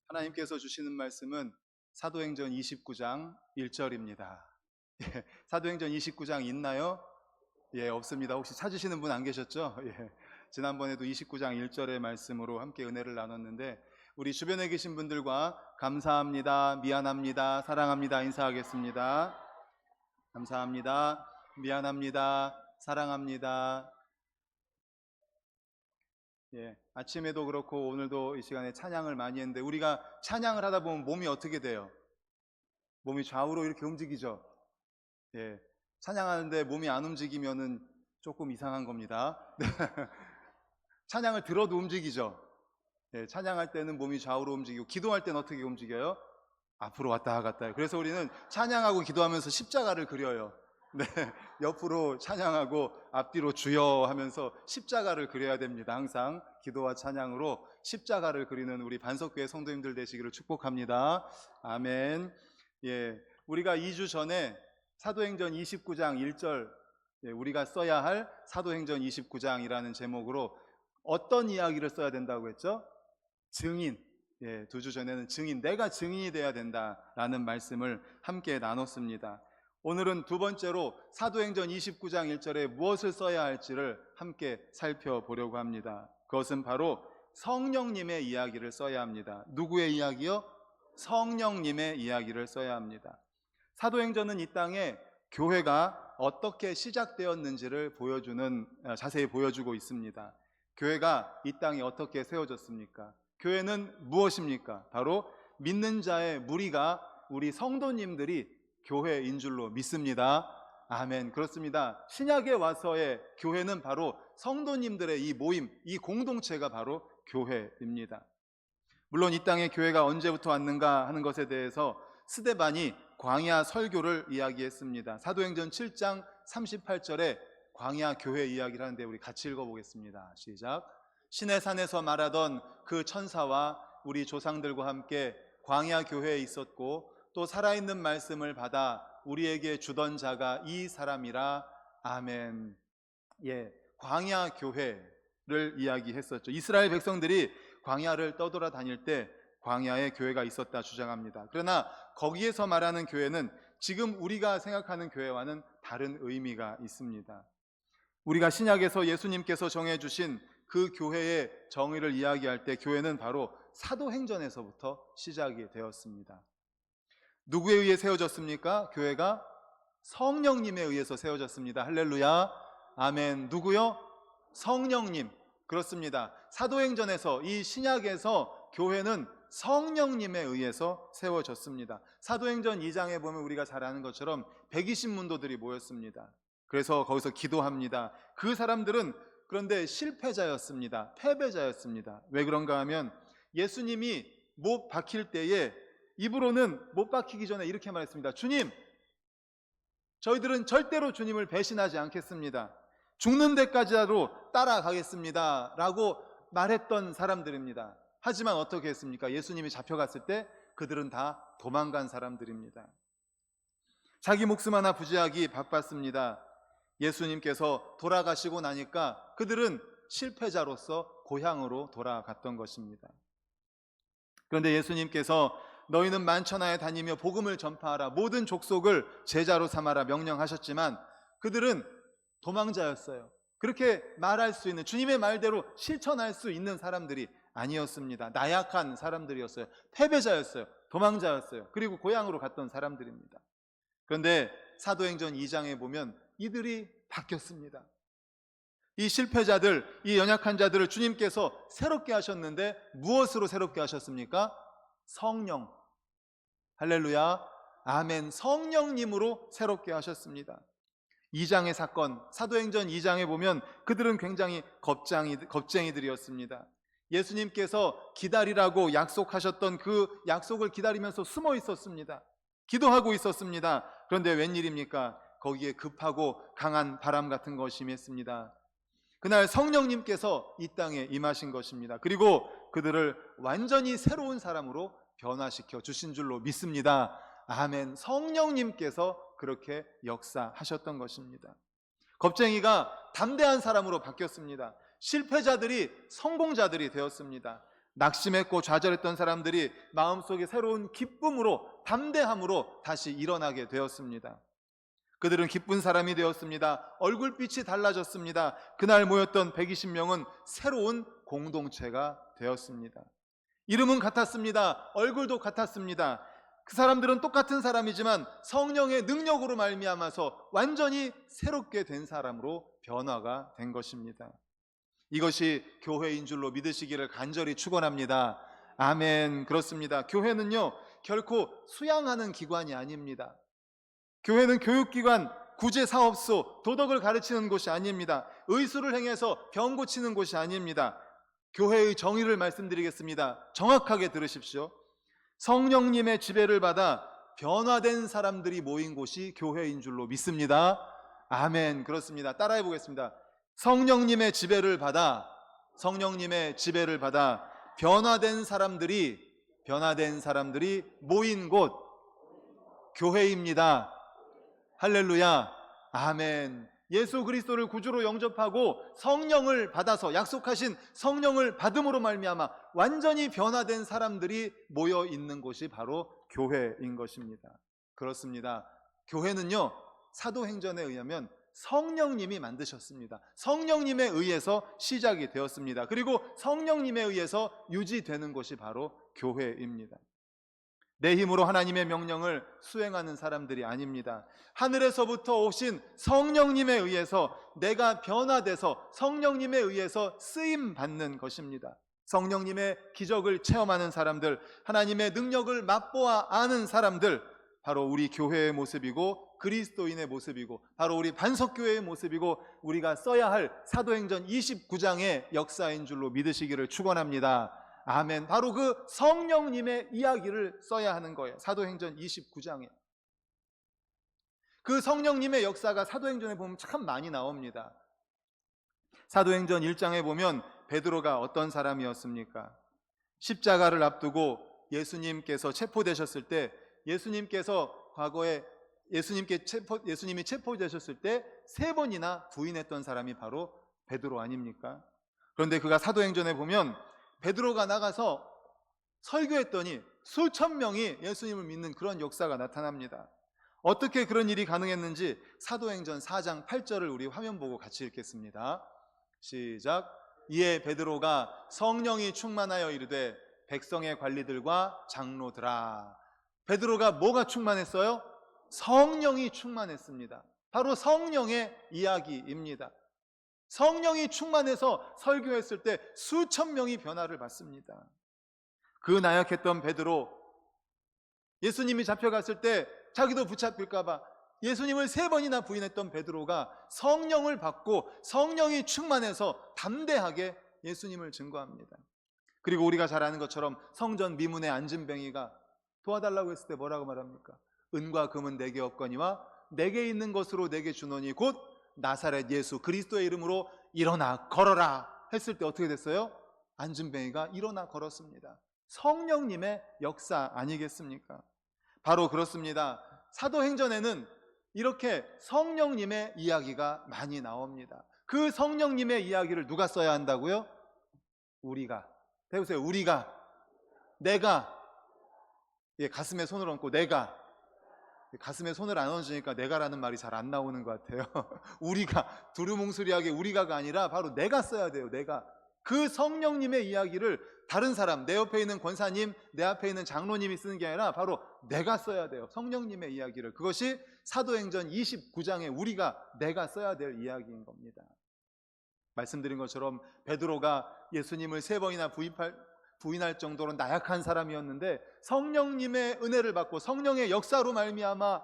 하나님께서 주시는 말씀은 사도행전 29장 1절입니다. 사도행전 29장 있나요? 예, 없습니다. 혹시 찾으시는 분 안 계셨죠? 예, 지난번에도 29장 1절의 말씀으로 함께 은혜를 나눴는데 우리 주변에 계신 분들과 감사합니다, 미안합니다, 사랑합니다 인사하겠습니다. 감사합니다, 미안합니다, 사랑합니다. 예, 아침에도 그렇고 오늘도 이 시간에 찬양을 많이 했는데 우리가 찬양을 하다 보면 몸이 어떻게 돼요? 몸이 좌우로 이렇게 움직이죠. 예, 찬양하는데 몸이 안 움직이면은 조금 이상한 겁니다. 찬양을 들어도 움직이죠. 예, 찬양할 때는 몸이 좌우로 움직이고 기도할 때는 어떻게 움직여요? 앞으로 왔다 갔다 해요. 그래서 우리는 찬양하고 기도하면서 십자가를 그려요. 네, 옆으로 찬양하고 앞뒤로 주여 하면서 십자가를 그려야 됩니다. 항상 기도와 찬양으로 십자가를 그리는 우리 반석교회 성도님들 되시기를 축복합니다. 아멘. 예, 우리가 2주 전에 사도행전 29장 1절, 우리가 써야 할 사도행전 29장이라는 제목으로 어떤 이야기를 써야 된다고 했죠? 증인. 예, 2주 전에는 증인, 내가 증인이 돼야 된다라는 말씀을 함께 나눴습니다. 오늘은 두 번째로 사도행전 29장 1절에 무엇을 써야 할지를 함께 살펴보려고 합니다. 그것은 바로 성령님의 이야기를 써야 합니다. 누구의 이야기요? 성령님의 이야기를 써야 합니다. 사도행전은 이 땅에 교회가 어떻게 시작되었는지를 자세히 보여주고 있습니다. 교회가 이 땅에 어떻게 세워졌습니까? 교회는 무엇입니까? 바로 믿는 자의 무리가, 우리 성도님들이 교회인 줄로 믿습니다. 아멘. 그렇습니다. 신약에 와서의 교회는 바로 성도님들의 이 모임, 이 공동체가 바로 교회입니다. 물론 이 땅에 교회가 언제부터 왔는가 하는 것에 대해서 스데반이 광야 설교를 이야기했습니다. 사도행전 7장 38절에 광야 교회 이야기를 하는데 우리 같이 읽어보겠습니다. 시작. 신의 산에서 말하던 그 천사와 우리 조상들과 함께 광야 교회에 있었고 또 살아있는 말씀을 받아 우리에게 주던 자가 이 사람이라. 아멘. 예, 광야 교회를 이야기했었죠. 이스라엘 백성들이 광야를 떠돌아 다닐 때 광야에 교회가 있었다 주장합니다. 그러나 거기에서 말하는 교회는 지금 우리가 생각하는 교회와는 다른 의미가 있습니다. 우리가 신약에서 예수님께서 정해주신 그 교회의 정의를 이야기할 때 교회는 바로 사도행전에서부터 시작이 되었습니다. 누구에 의해 세워졌습니까? 교회가 성령님에 의해서 세워졌습니다. 할렐루야. 아멘. 누구요? 성령님. 그렇습니다. 사도행전에서, 이 신약에서 교회는 성령님에 의해서 세워졌습니다. 사도행전 2장에 보면 우리가 잘 아는 것처럼 120문도들이 모였습니다. 그래서 거기서 기도합니다. 그 사람들은 그런데 실패자였습니다. 패배자였습니다. 왜 그런가 하면 예수님이 못 박힐 때에 입으로는 못 박히기 전에 이렇게 말했습니다. 주님, 저희들은 절대로 주님을 배신하지 않겠습니다. 죽는 데까지라도 따라가겠습니다 라고 말했던 사람들입니다. 하지만 어떻게 했습니까? 예수님이 잡혀갔을 때 그들은 다 도망간 사람들입니다. 자기 목숨 하나 부지하기 바빴습니다. 예수님께서 돌아가시고 나니까 그들은 실패자로서 고향으로 돌아갔던 것입니다. 그런데 예수님께서 너희는 만천하에 다니며 복음을 전파하라, 모든 족속을 제자로 삼아라 명령하셨지만 그들은 도망자였어요. 그렇게 말할 수 있는, 주님의 말대로 실천할 수 있는 사람들이 아니었습니다. 나약한 사람들이었어요. 패배자였어요. 도망자였어요. 그리고 고향으로 갔던 사람들입니다. 그런데 사도행전 2장에 보면 이들이 바뀌었습니다. 이 실패자들, 이 연약한 자들을 주님께서 새롭게 하셨는데 무엇으로 새롭게 하셨습니까? 성령. 할렐루야. 아멘. 성령님으로 새롭게 하셨습니다. 2장의 사건, 사도행전 2장에 보면 그들은 굉장히 겁쟁이들이었습니다. 예수님께서 기다리라고 약속하셨던 그 약속을 기다리면서 숨어 있었습니다. 기도하고 있었습니다. 그런데 웬일입니까? 거기에 급하고 강한 바람 같은 것이 임했습니다. 그날 성령님께서 이 땅에 임하신 것입니다. 그리고 그들을 완전히 새로운 사람으로 변화시켜 주신 줄로 믿습니다. 아멘. 성령님께서 그렇게 역사하셨던 것입니다. 겁쟁이가 담대한 사람으로 바뀌었습니다. 실패자들이 성공자들이 되었습니다. 낙심했고 좌절했던 사람들이 마음속에 새로운 기쁨으로, 담대함으로 다시 일어나게 되었습니다. 그들은 기쁜 사람이 되었습니다. 얼굴빛이 달라졌습니다. 그날 모였던 120명은 새로운 공동체가 되었습니다. 이름은 같았습니다. 얼굴도 같았습니다. 그 사람들은 똑같은 사람이지만 성령의 능력으로 말미암아서 완전히 새롭게 된 사람으로 변화가 된 것입니다. 이것이 교회인 줄로 믿으시기를 간절히 축원합니다. 아멘. 그렇습니다. 교회는요, 결코 수양하는 기관이 아닙니다. 교회는 교육기관, 구제사업소, 도덕을 가르치는 곳이 아닙니다. 의술을 행해서 병 고치는 곳이 아닙니다. 교회의 정의를 말씀드리겠습니다. 정확하게 들으십시오. 성령님의 지배를 받아 변화된 사람들이 모인 곳이 교회인 줄로 믿습니다. 아멘. 그렇습니다. 따라해 보겠습니다. 성령님의 지배를 받아 변화된 사람들이 모인 곳 교회입니다. 할렐루야. 아멘. 예수 그리스도를 구주로 영접하고 성령을 받아서, 약속하신 성령을 받음으로 말미암아 완전히 변화된 사람들이 모여 있는 곳이 바로 교회인 것입니다. 그렇습니다. 교회는요, 사도행전에 의하면 성령님이 만드셨습니다. 성령님에 의해서 시작이 되었습니다. 그리고 성령님에 의해서 유지되는 것이 바로 교회입니다. 내 힘으로 하나님의 명령을 수행하는 사람들이 아닙니다. 하늘에서부터 오신 성령님에 의해서 내가 변화돼서 성령님에 의해서 쓰임받는 것입니다. 성령님의 기적을 체험하는 사람들, 하나님의 능력을 맛보아 아는 사람들, 바로 우리 교회의 모습이고 그리스도인의 모습이고 바로 우리 반석교회의 모습이고 우리가 써야 할 사도행전 29장의 역사인 줄로 믿으시기를 축원합니다. 아멘. 바로 그 성령님의 이야기를 써야 하는 거예요. 사도행전 29장에. 그 성령님의 역사가 사도행전에 보면 참 많이 나옵니다. 사도행전 1장에 보면 베드로가 어떤 사람이었습니까? 십자가를 앞두고 예수님께서 체포되셨을 때, 예수님께서 과거에 예수님이 체포되셨을 때 3번이나 부인했던 사람이 바로 베드로 아닙니까? 그런데 그가 사도행전에 보면 베드로가 나가서 설교했더니 수천 명이 예수님을 믿는 그런 역사가 나타납니다. 어떻게 그런 일이 가능했는지 사도행전 4장 8절을 우리 화면 보고 같이 읽겠습니다. 시작. 이에 베드로가 성령이 충만하여 이르되 백성의 관리들과 장로들아. 베드로가 뭐가 충만했어요? 성령이 충만했습니다. 바로 성령의 이야기입니다. 성령이 충만해서 설교했을 때 수천 명이 변화를 받습니다. 그 나약했던 베드로, 예수님이 잡혀갔을 때 자기도 붙잡힐까봐 예수님을 3번이나 부인했던 베드로가 성령을 받고 성령이 충만해서 담대하게 예수님을 증거합니다. 그리고 우리가 잘 아는 것처럼 성전 미문의 안진뱅이가 도와달라고 했을 때 뭐라고 말합니까? 은과 금은 내게 없거니와 내게 있는 것으로 내게 주노니 곧 나사렛 예수 그리스도의 이름으로 일어나 걸어라 했을 때 어떻게 됐어요? 안진뱅이가 일어나 걸었습니다. 성령님의 역사 아니겠습니까? 바로 그렇습니다. 사도행전에는 이렇게 성령님의 이야기가 많이 나옵니다. 그 성령님의 이야기를 누가 써야 한다고요? 우리가. 대보세요. 우리가. 내가. 가슴에 손을 얹고 내가. 가슴에 손을 안 얹으니까 내가라는 말이 잘 안 나오는 것 같아요. 우리가, 두루뭉술하게 우리가가 아니라 바로 내가 써야 돼요. 내가. 그 성령님의 이야기를 다른 사람, 내 옆에 있는 권사님, 내 앞에 있는 장로님이 쓰는 게 아니라 바로 내가 써야 돼요. 성령님의 이야기를. 그것이 사도행전 29장에 내가 써야 될 이야기인 겁니다. 말씀드린 것처럼 베드로가 예수님을 3번이나 부인할 정도로 나약한 사람이었는데 성령님의 은혜를 받고 성령의 역사로 말미암아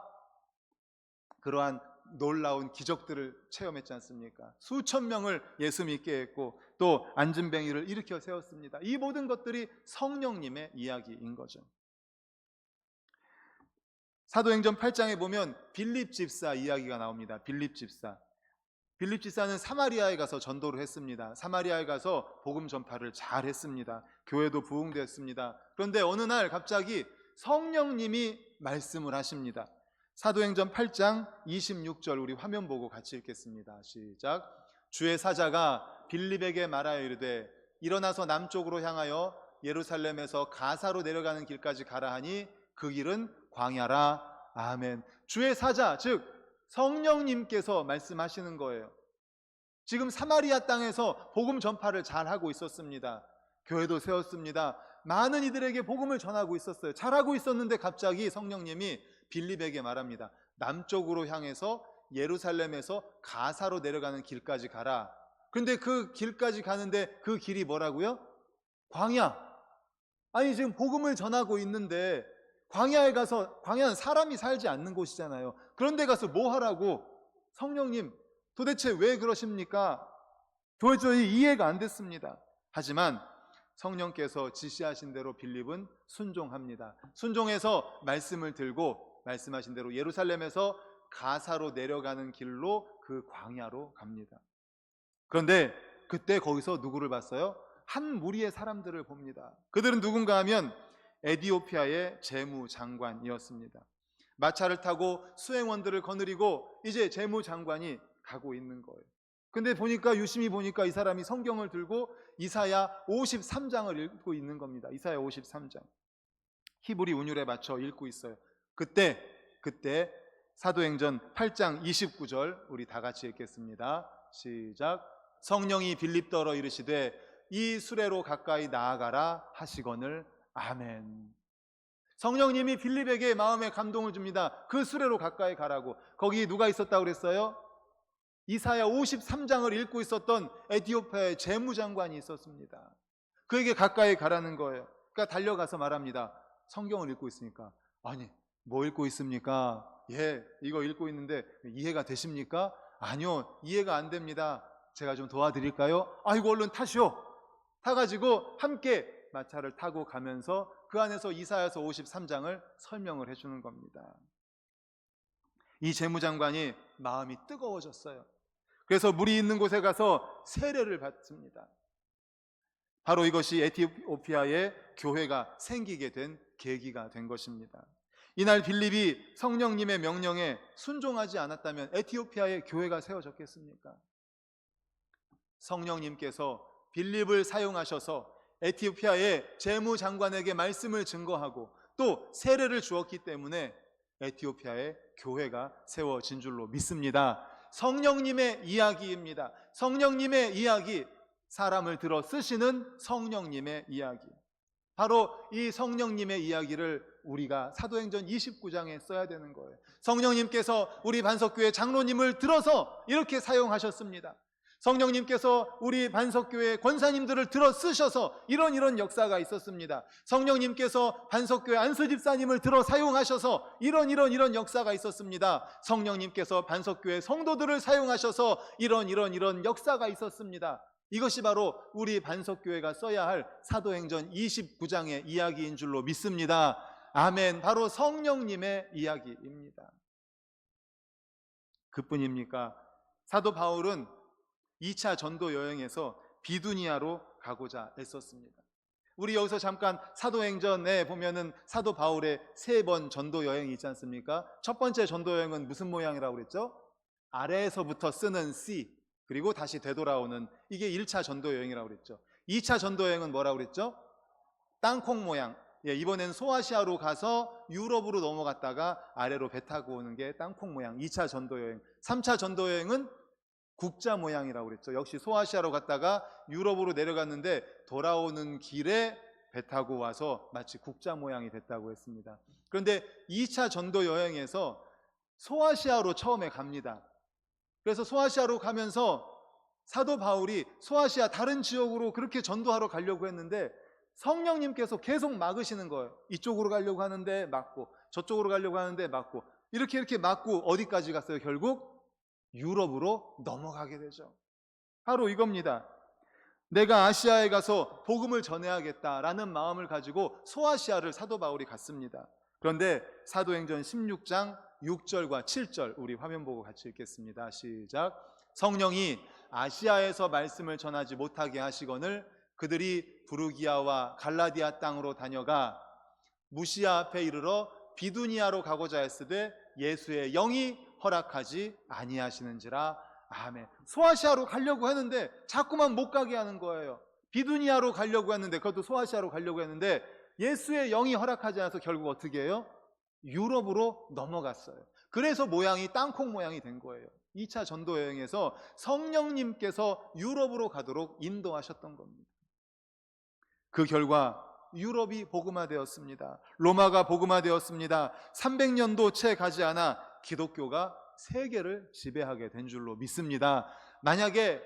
그러한 놀라운 기적들을 체험했지 않습니까? 수천 명을 예수 믿게 했고 또 안진뱅이를 일으켜 세웠습니다. 이 모든 것들이 성령님의 이야기인 거죠. 사도행전 8장에 보면 빌립 집사 이야기가 나옵니다. 빌립 집사는 사마리아에 가서 전도를 했습니다. 사마리아에 가서 복음 전파를 잘 했습니다. 교회도 부흥됐습니다. 그런데 어느 날 갑자기 성령님이 말씀을 하십니다. 사도행전 8장 26절 우리 화면 보고 같이 읽겠습니다. 시작. 주의 사자가 빌립에게 말하여 이르되 일어나서 남쪽으로 향하여 예루살렘에서 가사로 내려가는 길까지 가라 하니 그 길은 광야라. 아멘. 주의 사자, 즉 성령님께서 말씀하시는 거예요. 지금 사마리아 땅에서 복음 전파를 잘하고 있었습니다. 교회도 세웠습니다. 많은 이들에게 복음을 전하고 있었어요. 잘하고 있었는데 갑자기 성령님이 빌립에게 말합니다. 남쪽으로 향해서 예루살렘에서 가사로 내려가는 길까지 가라. 근데 그 길까지 가는데 그 길이 뭐라고요? 광야. 아니 지금 복음을 전하고 있는데 광야에 가서, 광야는 사람이 살지 않는 곳이잖아요. 그런데 가서 뭐 하라고? 성령님 도대체 왜 그러십니까? 도저히 이해가 안 됐습니다. 하지만 성령께서 지시하신 대로 빌립은 순종합니다. 순종해서 말씀을 들고 말씀하신 대로 예루살렘에서 가사로 내려가는 길로 그 광야로 갑니다. 그런데 그때 거기서 누구를 봤어요? 한 무리의 사람들을 봅니다. 그들은 누군가 하면 에디오피아의 재무장관이었습니다. 마차를 타고 수행원들을 거느리고 이제 재무장관이 가고 있는 거예요. 근데 보니까 유심히 보니까 이 사람이 성경을 들고 이사야 53장을 읽고 있는 겁니다. 이사야 53장. 히브리 운율에 맞춰 읽고 있어요. 그때 사도행전 8장 29절 우리 다 같이 읽겠습니다. 시작. 성령이 빌립더러 이르시되 이 수레로 가까이 나아가라 하시거늘. 아멘. 성령님이 빌립에게 마음의 감동을 줍니다. 그 수레로 가까이 가라고. 거기 누가 있었다고 그랬어요? 이사야 53장을 읽고 있었던 에티오피아의 재무장관이 있었습니다. 그에게 가까이 가라는 거예요. 그러니까 달려가서 말합니다. 성경을 읽고 있으니까. 아니 뭐 읽고 있습니까? 예, 이거 읽고 있는데 이해가 되십니까? 아니요, 이해가 안 됩니다. 제가 좀 도와드릴까요? 아이고 얼른 타시오. 타가지고 함께 마차를 타고 가면서 그 안에서 이사야서 53장을 설명을 해주는 겁니다. 이 재무장관이 마음이 뜨거워졌어요. 그래서 물이 있는 곳에 가서 세례를 받습니다. 바로 이것이 에티오피아의 교회가 생기게 된 계기가 된 것입니다. 이날 빌립이 성령님의 명령에 순종하지 않았다면 에티오피아의 교회가 세워졌겠습니까? 성령님께서 빌립을 사용하셔서 에티오피아의 재무장관에게 말씀을 증거하고 또 세례를 주었기 때문에 에티오피아의 교회가 세워진 줄로 믿습니다. 성령님의 이야기입니다. 성령님의 이야기, 사람을 들어 쓰시는 성령님의 이야기. 바로 이 성령님의 이야기를 우리가 사도행전 29장에 써야 되는 거예요. 성령님께서 우리 반석교회 장로님을 들어서 이렇게 사용하셨습니다. 성령님께서 우리 반석교회 권사님들을 들어 쓰셔서 이런 역사가 있었습니다. 성령님께서 반석교회 안수집사님을 들어 사용하셔서 이런 역사가 있었습니다. 성령님께서 반석교회 성도들을 사용하셔서 이런 역사가 있었습니다. 이것이 바로 우리 반석교회가 써야 할 사도행전 29장의 이야기인 줄로 믿습니다. 아멘. 바로 성령님의 이야기입니다. 그뿐입니까? 사도 바울은 2차 전도 여행에서 비두니아로 가고자 했었습니다. 우리 여기서 잠깐 사도행전에 보면은 사도 바울의 3번 전도 여행이 있지 않습니까? 첫 번째 전도 여행은 무슨 모양이라고 그랬죠? 아래에서부터 쓰는 C, 그리고 다시 되돌아오는, 이게 1차 전도 여행이라고 그랬죠. 2차 전도 여행은 뭐라고 그랬죠? 땅콩 모양. 예, 이번엔 소아시아로 가서 유럽으로 넘어갔다가 아래로 배 타고 오는 게 땅콩 모양 2차 전도 여행. 3차 전도 여행은 국자 모양이라고 그랬죠. 역시 소아시아로 갔다가 유럽으로 내려갔는데 돌아오는 길에 배 타고 와서 마치 국자 모양이 됐다고 했습니다. 그런데 2차 전도 여행에서 소아시아로 처음에 갑니다. 그래서 소아시아로 가면서 사도 바울이 소아시아 다른 지역으로 그렇게 전도하러 가려고 했는데 성령님께서 계속 막으시는 거예요. 이쪽으로 가려고 하는데 막고, 저쪽으로 가려고 하는데 막고, 이렇게 막고 어디까지 갔어요? 결국 유럽으로 넘어가게 되죠. 바로 이겁니다. 내가 아시아에 가서 복음을 전해야겠다라는 마음을 가지고 소아시아를 사도 바울이 갔습니다. 그런데 사도행전 16장 6절과 7절 우리 화면 보고 같이 읽겠습니다. 시작. 성령이 아시아에서 말씀을 전하지 못하게 하시거늘 그들이 부르기아와 갈라디아 땅으로 다녀가 무시아 앞에 이르러 비두니아로 가고자 했으되 예수의 영이 허락하지 아니하시는지라. 아멘. 소아시아로 가려고 했는데 자꾸만 못 가게 하는 거예요. 비두니아로 가려고 했는데, 그것도 소아시아로 가려고 했는데 예수의 영이 허락하지 않아서 결국 어떻게 해요? 유럽으로 넘어갔어요. 그래서 모양이 땅콩 모양이 된 거예요. 2차 전도 여행에서 성령님께서 유럽으로 가도록 인도하셨던 겁니다. 그 결과 유럽이 복음화되었습니다. 로마가 복음화되었습니다. 300년도 채 가지 않아 기독교가 세계를 지배하게 된 줄로 믿습니다. 만약에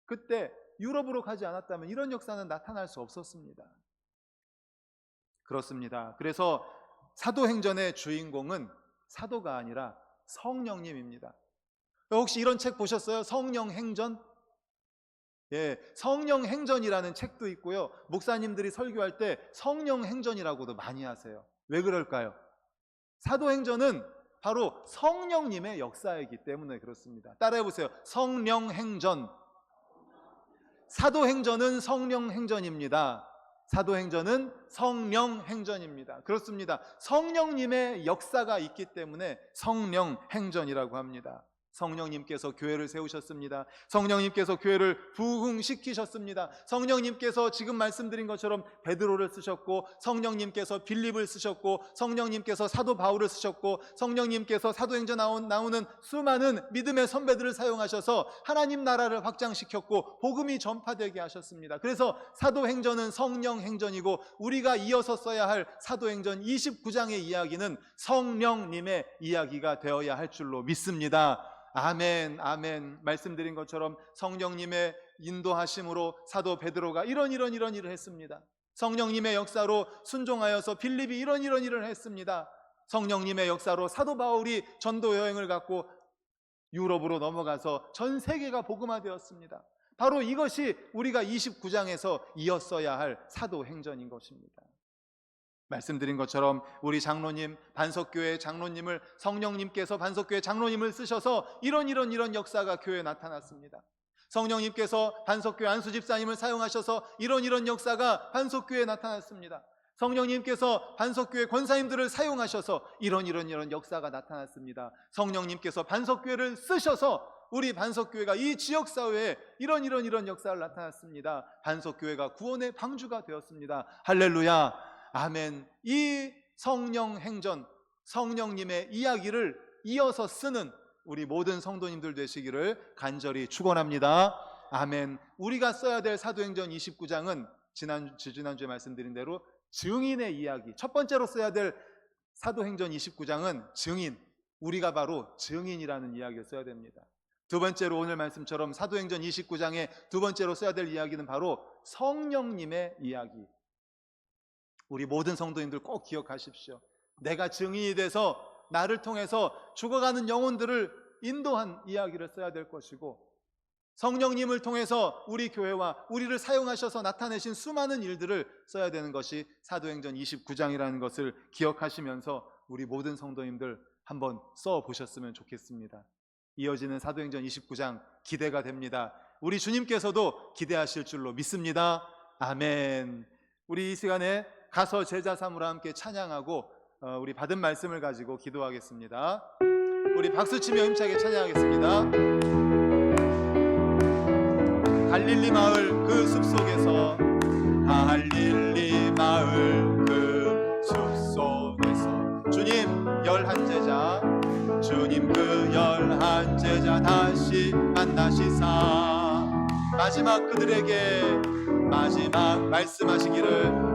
그때 유럽으로 가지 않았다면 이런 역사는 나타날 수 없었습니다. 그렇습니다. 그래서 사도행전의 주인공은 사도가 아니라 성령님입니다. 혹시 이런 책 보셨어요? 성령행전? 예, 성령행전이라는 책도 있고요. 목사님들이 설교할 때 성령행전이라고도 많이 하세요. 왜 그럴까요? 사도행전은 바로 성령님의 역사이기 때문에 그렇습니다. 따라해보세요. 성령행전. 사도행전은 성령행전입니다. 사도행전은 성령행전입니다. 그렇습니다. 성령님의 역사가 있기 때문에 성령행전이라고 합니다. 성령님께서 교회를 세우셨습니다. 성령님께서 교회를 부흥시키셨습니다. 성령님께서 지금 말씀드린 것처럼 베드로를 쓰셨고, 성령님께서 빌립을 쓰셨고, 성령님께서 사도 바울을 쓰셨고, 성령님께서 사도행전 나오는 수많은 믿음의 선배들을 사용하셔서 하나님 나라를 확장시켰고 복음이 전파되게 하셨습니다. 그래서 사도행전은 성령행전이고, 우리가 이어서 써야 할 사도행전 29장의 이야기는 성령님의 이야기가 되어야 할 줄로 믿습니다. 아멘, 아멘. 말씀드린 것처럼 성령님의 인도하심으로 사도 베드로가 이런 일을 했습니다. 성령님의 역사로 순종하여서 빌립이 이런 일을 했습니다. 성령님의 역사로 사도 바울이 전도 여행을 갖고 유럽으로 넘어가서 전 세계가 복음화되었습니다. 바로 이것이 우리가 29장에서 이었어야 할 사도행전인 것입니다. 말씀드린 것처럼 우리 장로님, 반석교회 장로님을 성령님께서 반석교회 장로님을 쓰셔서 이런 역사가 교회에 나타났습니다. 성령님께서 반석교회 안수집사님을 사용하셔서 이런 역사가 반석교회에 나타났습니다. 성령님께서 반석교회 권사님들을 사용하셔서 이런 역사가 나타났습니다. 성령님께서 반석교회를 쓰셔서 우리 반석교회가 이 지역사회에 이런 역사를 나타났습니다. 반석교회가 구원의 방주가 되었습니다. 할렐루야, 아멘. 이 성령행전, 성령님의 이야기를 이어서 쓰는 우리 모든 성도님들 되시기를 간절히 축원합니다. 아멘. 우리가 써야 될 사도행전 29장은 지난주에 말씀드린 대로 증인의 이야기. 첫 번째로 써야 될 사도행전 29장은 증인. 우리가 바로 증인이라는 이야기를 써야 됩니다. 두 번째로 오늘 말씀처럼 사도행전 29장에 두 번째로 써야 될 이야기는 바로 성령님의 이야기. 우리 모든 성도님들 꼭 기억하십시오. 내가 증인이 돼서 나를 통해서 죽어가는 영혼들을 인도한 이야기를 써야 될 것이고, 성령님을 통해서 우리 교회와 우리를 사용하셔서 나타내신 수많은 일들을 써야 되는 것이 사도행전 29장이라는 것을 기억하시면서 우리 모든 성도님들 한번 써보셨으면 좋겠습니다. 이어지는 사도행전 29장 기대가 됩니다. 우리 주님께서도 기대하실 줄로 믿습니다. 아멘. 우리 이 시간에 가서 제자 삼으로 함께 찬양하고 우리 받은 말씀을 가지고 기도하겠습니다. 우리 박수치며 힘차게 찬양하겠습니다. 갈릴리 마을 그 숲속에서, 갈릴리 마을 그 숲속에서 주님 11제자, 주님 그 11제자 다시 만나시사 마지막 그들에게 마지막 말씀하시기를